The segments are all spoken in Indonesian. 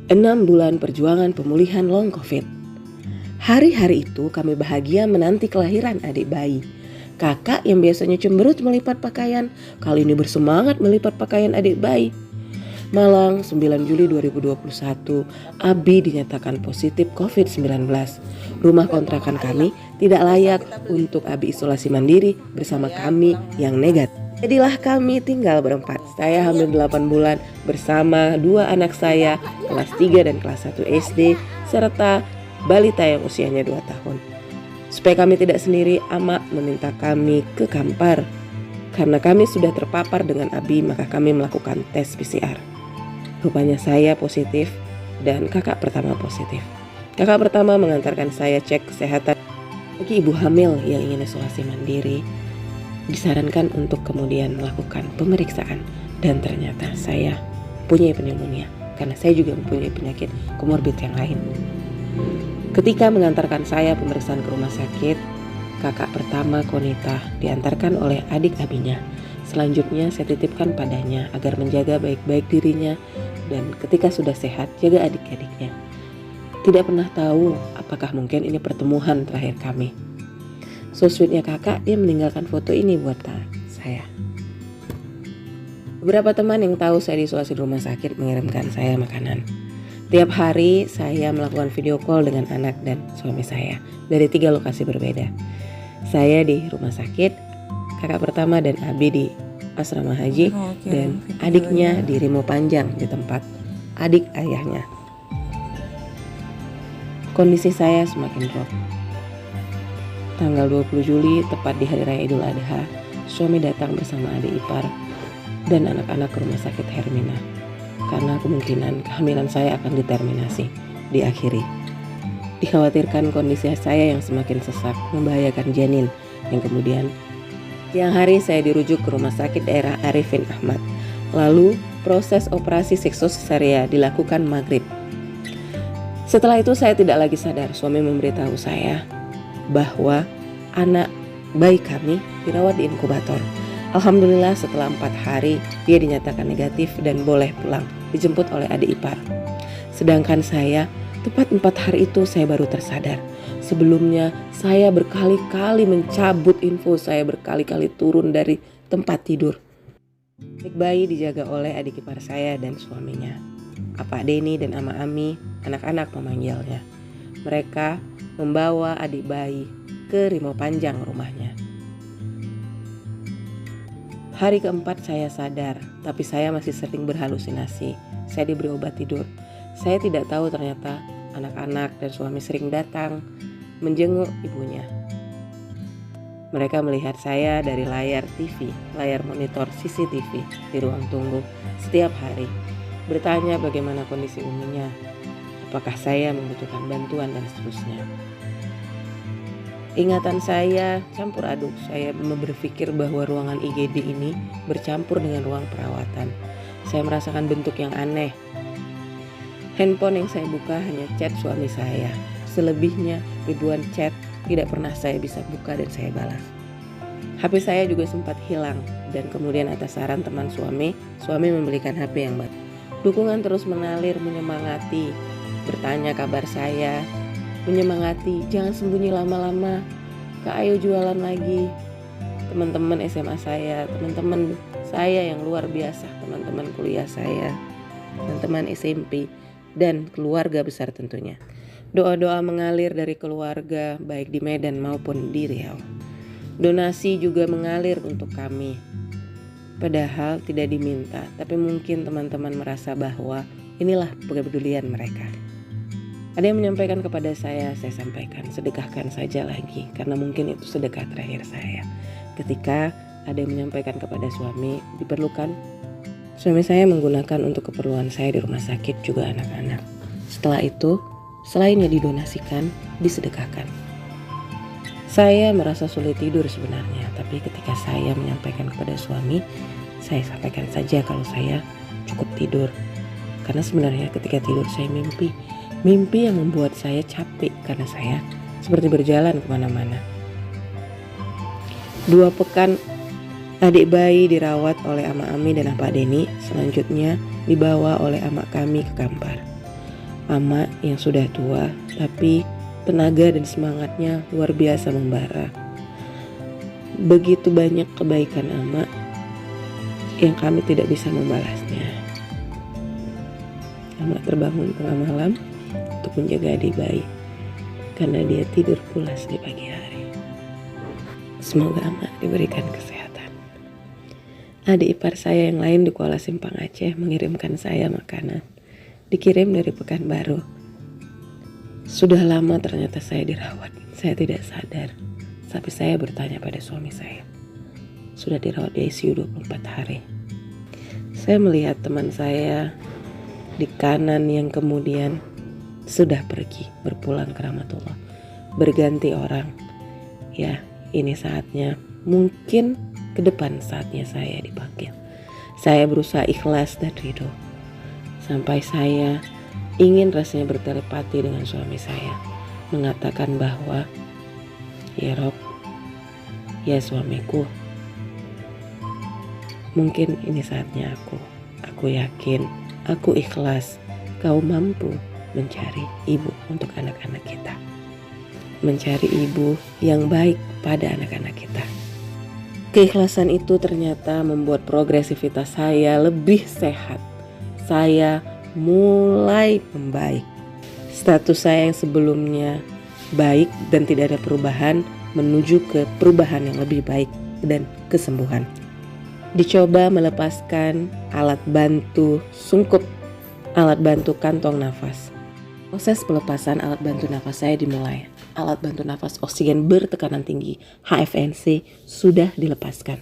6 bulan perjuangan pemulihan long COVID. Hari-hari itu kami bahagia menanti kelahiran adik bayi. Kakak yang biasanya cemberut melipat pakaian, kali ini bersemangat melipat pakaian adik bayi. Malang 9 Juli 2021, Abi dinyatakan positif COVID-19. Rumah kontrakan kami tidak layak untuk Abi isolasi mandiri bersama kami yang negatif. Jadilah kami tinggal berempat. Saya hamil 8 bulan bersama 2 anak saya, kelas 3 dan kelas 1 SD, serta balita yang usianya 2 tahun. Supaya kami tidak sendiri, Ama meminta kami ke Kampar. Karena kami sudah terpapar dengan Abi, maka kami melakukan tes PCR. Rupanya saya positif dan kakak pertama positif. Kakak pertama mengantarkan saya cek kesehatan. Bagi ibu hamil yang ingin isolasi mandiri, disarankan untuk kemudian melakukan pemeriksaan. Dan ternyata saya punya pneumonia karena saya juga mempunyai penyakit komorbid yang lain. Ketika mengantarkan saya pemeriksaan ke rumah sakit, kakak pertama Konita diantarkan oleh adik abinya. Selanjutnya saya titipkan padanya agar menjaga baik-baik dirinya dan ketika sudah sehat jaga adik-adiknya. Tidak pernah tahu apakah mungkin ini pertemuan terakhir kami. So sweetnya kakak, dia meninggalkan foto ini buat saya. Beberapa teman yang tahu saya diisolasi di rumah sakit mengirimkan saya makanan. Tiap hari saya melakukan video call dengan anak dan suami saya dari 3 lokasi berbeda. Saya di rumah sakit, kakak pertama dan Abi di asrama haji, dan adiknya di Rimo Panjang di tempat adik ayahnya. Kondisi saya semakin drop. Tanggal 20 Juli, tepat di Hari Raya Idul Adha, suami datang bersama adik ipar dan anak-anak ke rumah sakit Hermina. Karena kemungkinan kehamilan saya akan diterminasi, diakhiri. Dikhawatirkan kondisi saya yang semakin sesak membahayakan janin, yang kemudian siang hari saya dirujuk ke rumah sakit daerah Arifin Ahmad. Lalu proses operasi seksosesaria dilakukan maghrib. Setelah itu saya tidak lagi sadar. Suami memberitahu saya bahwa anak bayi kami dirawat di inkubator. Alhamdulillah setelah 4 hari dia dinyatakan negatif dan boleh pulang, dijemput oleh adik ipar. Sedangkan saya, tepat 4 hari itu saya baru tersadar. Sebelumnya saya berkali-kali mencabut info, saya berkali-kali turun dari tempat tidur. Adik bayi dijaga oleh adik ipar saya dan suaminya, Apa Deni dan Ama Ami, anak-anak memanggilnya. Mereka membawa adik bayi ke Rimo Panjang rumahnya. Hari keempat saya sadar, tapi saya masih sering berhalusinasi. Saya diberi obat tidur. Saya tidak tahu ternyata anak-anak dan suami sering datang menjenguk ibunya. Mereka melihat saya dari layar TV, layar monitor CCTV di ruang tunggu setiap hari. Bertanya bagaimana kondisi uminya, apakah saya membutuhkan bantuan dan seterusnya. Ingatan saya campur aduk. Saya berpikir bahwa ruangan IGD ini bercampur dengan ruang perawatan. Saya merasakan bentuk yang aneh. Handphone yang saya buka hanya chat suami saya. Selebihnya ribuan chat tidak pernah saya bisa buka dan saya balas. HP saya juga sempat hilang dan kemudian atas saran teman suami membelikan HP yang baru. Dukungan terus mengalir menyemangati, bertanya kabar saya, menyemangati, jangan sembunyi lama-lama, Kak ayo jualan lagi. Teman-teman SMA saya, teman-teman saya yang luar biasa, teman-teman kuliah saya, teman-teman SMP, dan keluarga besar tentunya. Doa-doa mengalir dari keluarga baik di Medan maupun di Riau. Donasi juga mengalir untuk kami. Padahal tidak diminta, tapi mungkin teman-teman merasa bahwa inilah kepedulian mereka. Ada yang menyampaikan kepada saya sampaikan, sedekahkan saja lagi, karena mungkin itu sedekah terakhir saya. Ketika ada yang menyampaikan kepada suami, diperlukan, suami saya menggunakan untuk keperluan saya di rumah sakit juga anak-anak. Setelah itu, selainnya didonasikan, disedekahkan. Saya merasa sulit tidur sebenarnya, tapi ketika saya menyampaikan kepada suami, saya sampaikan saja kalau saya cukup tidur. Karena sebenarnya ketika tidur saya mimpi yang membuat saya capek karena saya seperti berjalan kemana-mana. 2 pekan adik bayi dirawat oleh Ama Ami dan Apa Deni, selanjutnya dibawa oleh ama kami ke Kampar. Ama yang sudah tua, tapi tenaga dan semangatnya luar biasa membara. Begitu banyak kebaikan Ama yang kami tidak bisa membalasnya. Ama terbangun tengah malam untuk menjaga adik bayi karena dia tidur pulas di pagi hari. Semoga Ama diberikan kesehatan. Adik ipar saya yang lain di Kuala Simpang Aceh mengirimkan saya makanan. Dikirim dari Pekanbaru. Sudah lama ternyata saya dirawat. Saya tidak sadar. Sampai saya bertanya pada suami saya. Sudah dirawat di ICU 24 hari. Saya melihat teman saya di kanan yang kemudian sudah pergi, berpulang ke rahmatullah, berganti orang. Ya, ini saatnya, mungkin ke depan saatnya saya dipanggil. Saya berusaha ikhlas dan ridho. Sampai saya ingin rasanya bertelepati dengan suami saya, mengatakan bahwa, ya Rob, ya suamiku, mungkin ini saatnya aku yakin, aku ikhlas, kau mampu mencari ibu untuk anak-anak kita. Mencari ibu yang baik pada anak-anak kita. Keikhlasan itu ternyata membuat progresivitas saya lebih sehat. Saya mulai membaik. Status saya yang sebelumnya baik dan tidak ada perubahan menuju ke perubahan yang lebih baik dan kesembuhan. Dicoba melepaskan alat bantu sungkup, alat bantu kantong nafas. Proses pelepasan alat bantu nafas saya dimulai. Alat bantu nafas oksigen bertekanan tinggi HFNC sudah dilepaskan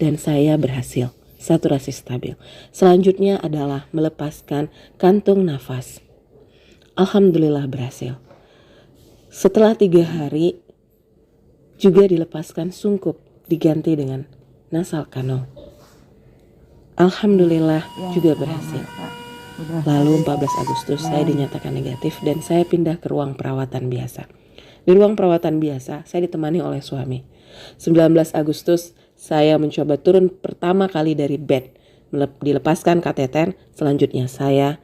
dan saya berhasil. Saturasi stabil. Selanjutnya adalah melepaskan kantung nafas. Alhamdulillah berhasil. Setelah 3 hari juga dilepaskan sungkup diganti dengan nasal kanul. Alhamdulillah juga berhasil. Lalu 14 Agustus saya dinyatakan negatif dan saya pindah ke ruang perawatan biasa. Di ruang perawatan biasa saya ditemani oleh suami. 19 Agustus saya mencoba turun pertama kali dari bed, dilepaskan kateter, selanjutnya saya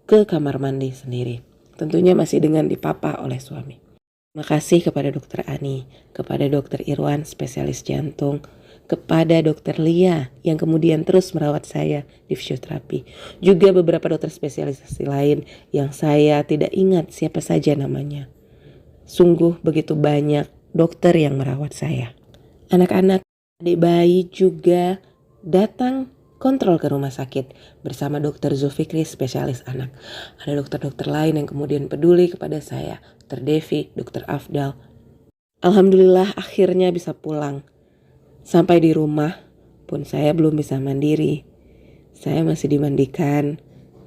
ke kamar mandi sendiri. Tentunya masih dengan dipapa oleh suami. Terima kasih kepada Dokter Ani, kepada Dokter Irwan, spesialis jantung, kepada Dokter Lia yang kemudian terus merawat saya di fisioterapi. Juga beberapa dokter spesialisasi lain yang saya tidak ingat siapa saja namanya. Sungguh begitu banyak dokter yang merawat saya. Anak-anak, adik bayi juga datang kontrol ke rumah sakit bersama Dokter Zulfikri, spesialis anak. Ada dokter-dokter lain yang kemudian peduli kepada saya, Dokter Devi, Dokter Afdal. Alhamdulillah akhirnya bisa pulang. Sampai di rumah pun saya belum bisa mandiri. Saya masih dimandikan,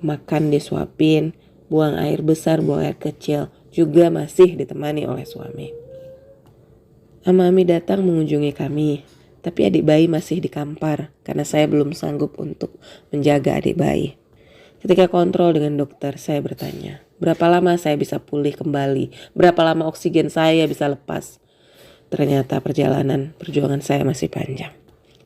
makan disuapin, buang air besar, buang air kecil, juga masih ditemani oleh suami. Ama-ami datang mengunjungi kami, tapi adik bayi masih di kampar karena saya belum sanggup untuk menjaga adik bayi. Ketika kontrol dengan dokter, saya bertanya, berapa lama saya bisa pulih kembali? Berapa lama oksigen saya bisa lepas? Ternyata perjuangan saya masih panjang.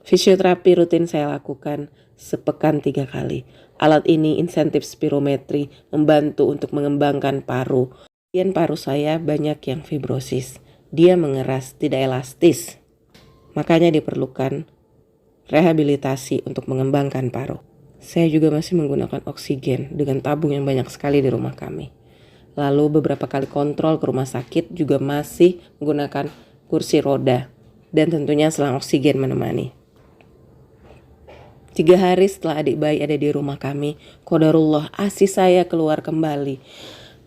Fisioterapi rutin saya lakukan sepekan 3 kali. Alat ini insentif spirometri membantu untuk mengembangkan paru. Bagian paru saya banyak yang fibrosis. Dia mengeras, tidak elastis. Makanya diperlukan rehabilitasi untuk mengembangkan paru. Saya juga masih menggunakan oksigen dengan tabung yang banyak sekali di rumah kami. Lalu beberapa kali kontrol ke rumah sakit juga masih menggunakan kursi roda. Dan tentunya selang oksigen menemani. 3 hari setelah adik bayi ada di rumah kami, qadarullah ASI saya keluar kembali.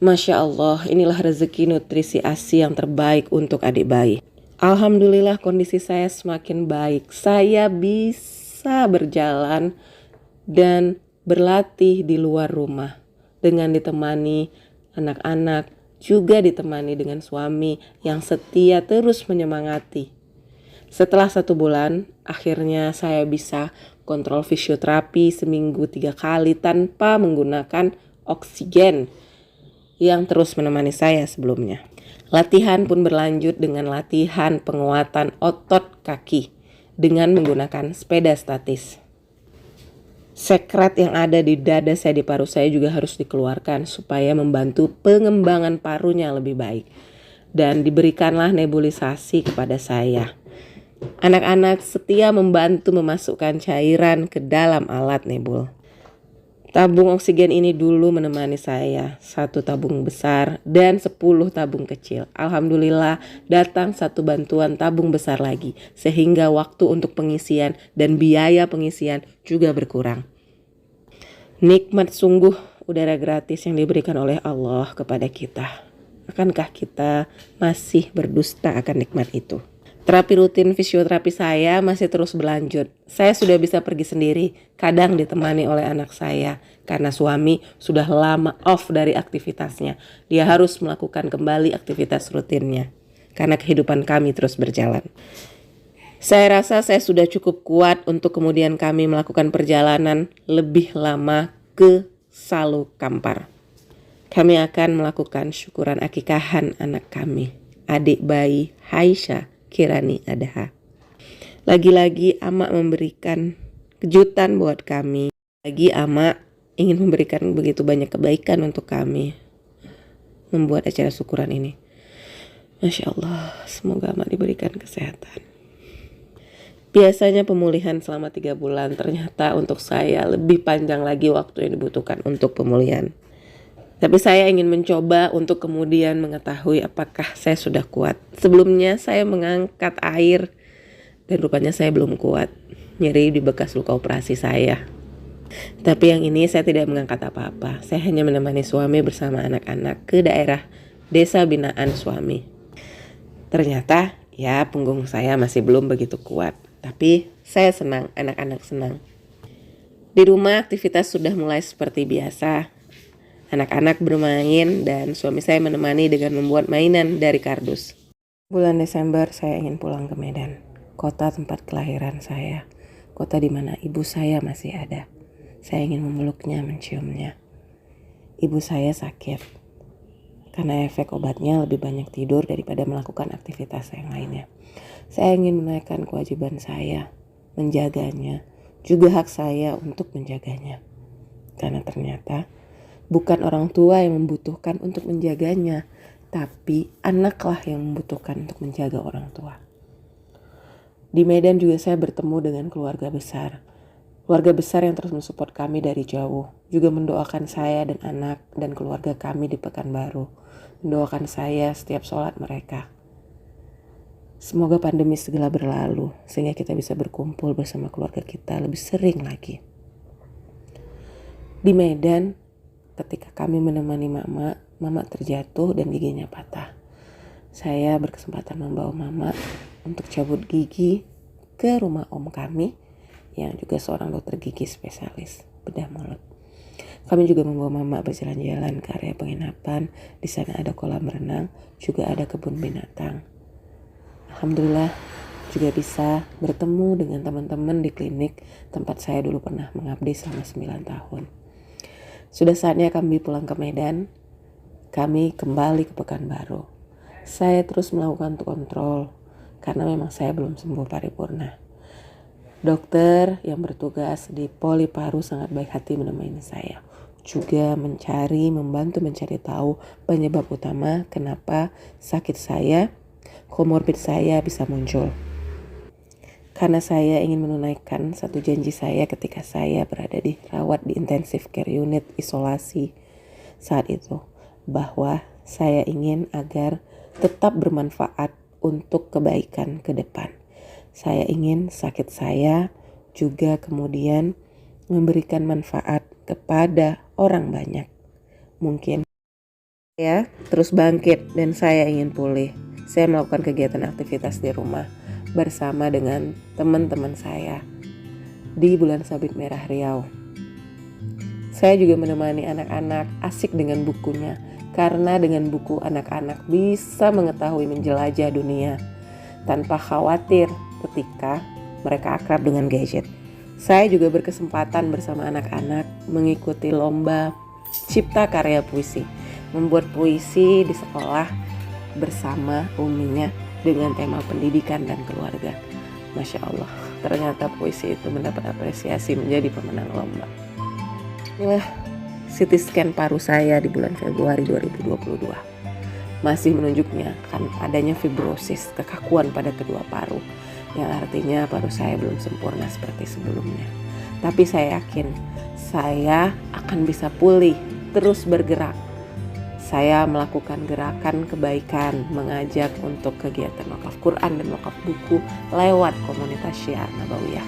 Masya Allah, inilah rezeki nutrisi ASI yang terbaik untuk adik bayi. Alhamdulillah kondisi saya semakin baik. Saya bisa berjalan dan berlatih di luar rumah dengan ditemani anak-anak, juga ditemani dengan suami yang setia terus menyemangati. Setelah 1 bulan, akhirnya saya bisa kontrol fisioterapi seminggu 3 kali tanpa menggunakan oksigen yang terus menemani saya sebelumnya. Latihan pun berlanjut dengan latihan penguatan otot kaki dengan menggunakan sepeda statis. Sekret yang ada di dada saya, di paru saya juga harus dikeluarkan supaya membantu pengembangan parunya lebih baik. Dan diberikanlah nebulisasi kepada saya. Anak-anak setia membantu memasukkan cairan ke dalam alat nebul. Tabung oksigen ini dulu menemani saya, 1 tabung besar dan 10 tabung kecil. Alhamdulillah datang 1 bantuan tabung besar lagi, sehingga waktu untuk pengisian dan biaya pengisian juga berkurang. Nikmat sungguh udara gratis yang diberikan oleh Allah kepada kita. Akankah kita masih berdusta akan nikmat itu? Terapi rutin fisioterapi saya masih terus berlanjut. Saya sudah bisa pergi sendiri, kadang ditemani oleh anak saya. Karena suami sudah lama off dari aktivitasnya. Dia harus melakukan kembali aktivitas rutinnya. Karena kehidupan kami terus berjalan. Saya rasa saya sudah cukup kuat untuk kemudian kami melakukan perjalanan lebih lama ke Salu Kampar. Kami akan melakukan syukuran akikahan anak kami, adik bayi Haisha Kirani Adha. Lagi-lagi Ama memberikan kejutan buat kami. Lagi Ama ingin memberikan begitu banyak kebaikan untuk kami membuat acara syukuran ini. Masya Allah, semoga Ama diberikan kesehatan. Biasanya pemulihan selama 3 bulan, ternyata untuk saya lebih panjang lagi waktu yang dibutuhkan untuk pemulihan. Tapi saya ingin mencoba untuk kemudian mengetahui apakah saya sudah kuat. Sebelumnya saya mengangkat air dan rupanya saya belum kuat. Nyeri di bekas luka operasi saya. Tapi yang ini saya tidak mengangkat apa-apa. Saya hanya menemani suami bersama anak-anak ke daerah desa binaan suami. Ternyata ya punggung saya masih belum begitu kuat. Tapi saya senang, anak-anak senang. Di rumah aktivitas sudah mulai seperti biasa. Anak-anak bermain dan suami saya menemani dengan membuat mainan dari kardus. Bulan Desember saya ingin pulang ke Medan, kota tempat kelahiran saya, kota di mana ibu saya masih ada. Saya ingin memeluknya, menciumnya. Ibu saya sakit, karena efek obatnya lebih banyak tidur daripada melakukan aktivitas yang lainnya. Saya ingin menaikkan kewajiban saya, menjaganya, juga hak saya untuk menjaganya. Karena ternyata bukan orang tua yang membutuhkan untuk menjaganya, tapi anaklah yang membutuhkan untuk menjaga orang tua. Di Medan juga saya bertemu dengan keluarga besar. Keluarga besar yang terus mensupport kami dari jauh. Juga mendoakan saya dan anak dan keluarga kami di Pekanbaru. Mendoakan saya setiap sholat mereka. Semoga pandemi segera berlalu, sehingga kita bisa berkumpul bersama keluarga kita lebih sering lagi. Di Medan, ketika kami menemani Mama terjatuh dan giginya patah. Saya berkesempatan membawa Mama untuk cabut gigi ke rumah om kami yang juga seorang dokter gigi spesialis bedah mulut. Kami juga membawa Mama berjalan-jalan ke area penginapan. Di sana ada kolam renang, juga ada kebun binatang. Alhamdulillah juga bisa bertemu dengan teman-teman di klinik tempat saya dulu pernah mengabdi selama 9 tahun. Sudah saatnya kami pulang ke Medan. Kami kembali ke Pekanbaru. Saya terus melakukan kontrol karena memang saya belum sembuh paripurna. Dokter yang bertugas di Poli Paru sangat baik hati menemani saya. Juga membantu mencari tahu penyebab utama kenapa sakit saya, komorbid saya bisa muncul. Karena saya ingin menunaikan satu janji saya ketika saya berada dirawat di intensive care unit isolasi saat itu, bahwa saya ingin agar tetap bermanfaat untuk kebaikan ke depan. Saya ingin sakit saya juga kemudian memberikan manfaat kepada orang banyak. Mungkin ya terus bangkit dan saya ingin pulih. Saya melakukan kegiatan aktivitas di rumah bersama dengan teman-teman saya di Bulan Sabit Merah Riau. Saya juga menemani anak-anak asik dengan bukunya, karena dengan buku anak-anak bisa mengetahui menjelajah dunia tanpa khawatir ketika mereka akrab dengan gadget. Saya juga berkesempatan bersama anak-anak mengikuti lomba cipta karya puisi, membuat puisi di sekolah bersama uminya dengan tema pendidikan dan keluarga. Masya Allah, ternyata puisi itu mendapat apresiasi menjadi pemenang lomba. Inilah CT scan paru saya di bulan Februari 2022. Masih menunjuknya kan adanya fibrosis, kekakuan pada kedua paru, yang artinya paru saya belum sempurna seperti sebelumnya. Tapi saya yakin saya akan bisa pulih, terus bergerak. Saya melakukan gerakan kebaikan, mengajak untuk kegiatan wakaf Quran dan wakaf buku lewat komunitas Syiar Nabawiyah,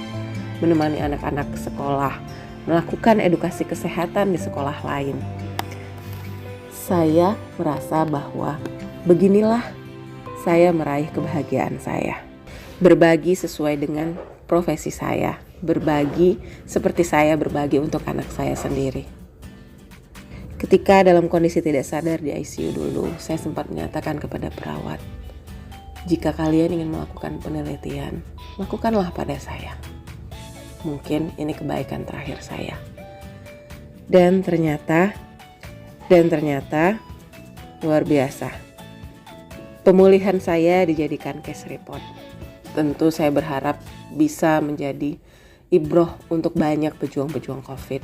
menemani anak-anak sekolah, melakukan edukasi kesehatan di sekolah lain. Saya merasa bahwa beginilah saya meraih kebahagiaan saya. Berbagi sesuai dengan profesi saya, berbagi seperti saya berbagi untuk anak saya sendiri. Ketika dalam kondisi tidak sadar di ICU dulu, saya sempat menyatakan kepada perawat, jika kalian ingin melakukan penelitian, lakukanlah pada saya. Mungkin ini kebaikan terakhir saya. Dan ternyata luar biasa. Pemulihan saya dijadikan case report. Tentu saya berharap bisa menjadi ibroh untuk banyak pejuang-pejuang COVID.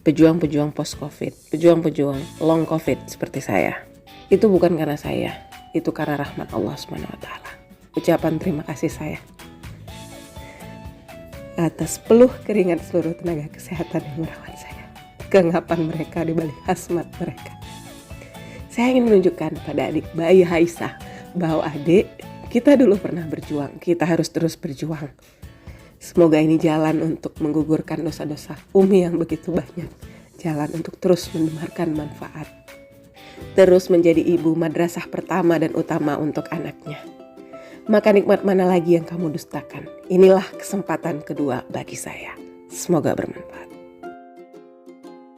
Pejuang-pejuang post-COVID, pejuang-pejuang long COVID seperti saya. Itu bukan karena saya, itu karena rahmat Allah SWT. Ucapan terima kasih saya atas peluh keringat seluruh tenaga kesehatan yang merawat saya, keengapan mereka di balik hazmat mereka. Saya ingin menunjukkan pada adik bayi Haisah bahwa adik, kita dulu pernah berjuang, kita harus terus berjuang. Semoga ini jalan untuk menggugurkan dosa-dosa Umi yang begitu banyak, jalan untuk terus menyebarkan manfaat, terus menjadi ibu madrasah pertama dan utama untuk anaknya. Maka nikmat mana lagi yang kamu dustakan? Inilah kesempatan kedua bagi saya. Semoga bermanfaat.